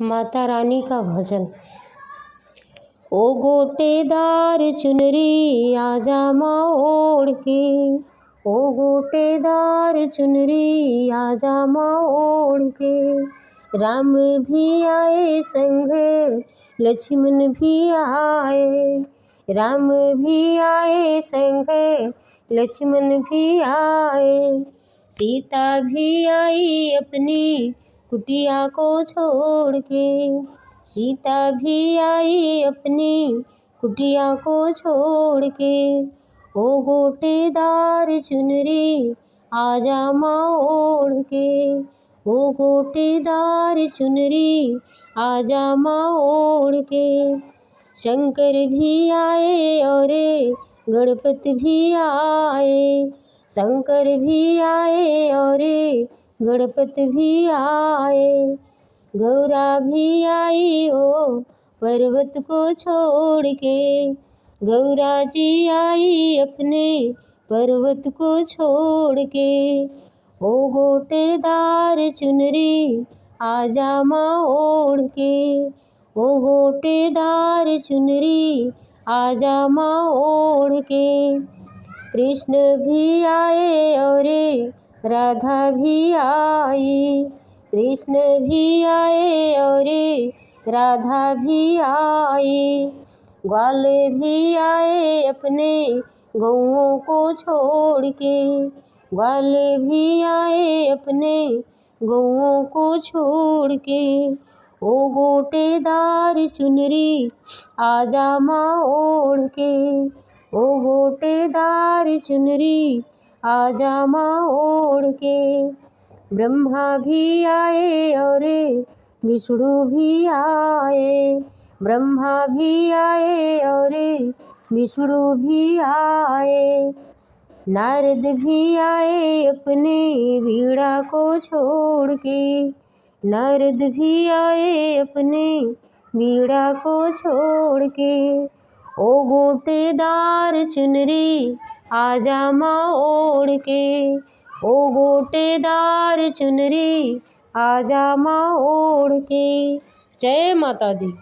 माता रानी का भजन। ओ गोटेदार चुनरी आजा माँ ओढ़ के, ओ गोटेदार चुनरी आजा माँ ओढ़ के। राम भी आए संग लक्ष्मण भी आए, राम भी आए संग लक्ष्मण भी आए। सीता भी आई अपनी कुटिया को छोड़ के, सीता भी आई अपनी कुटिया को छोड़ के। ओ गोटेदार चुनरी आजा माँ ओढ़ के, ओ गोटेदार चुनरी आजा माँ ओढ़ के। शंकर भी आए और गणपति भी आए, शंकर भी आए और गणपति भी आए। गौरा भी आई ओ पर्वत को छोड़ के, गौरा जी आई अपने पर्वत को छोड़ के। ओ गोटेदार चुनरी आजा माँ ओढ़ के, ओ गोटेदार चुनरी आजा माँ ओढ़ के। कृष्ण भी आए और राधा भी आई, कृष्ण भी आए और राधा भी आई। ग्वाल भी आए अपने गौओं को छोड़ के, ग्वाल भी आए अपने गौओं को छोड़ के। ओ गोटेदार चुनरी आजा माँ ओढ़ के, ओ गोटेदार चुनरी आजा माँ ओढ़ के। ब्रह्मा भी आए और विष्णु भी आए, ब्रह्मा भी आए और विष्णु भी आए। नारद भी आए अपने वीणा को छोड़ के, नारद भी आए अपने वीणा को छोड़ के। ओ गोटेदार चुनरी आजा माँ ओढ़ के, ओ गोटेदार चुनरी आजा माँ ओढ़ के। जय माता दी।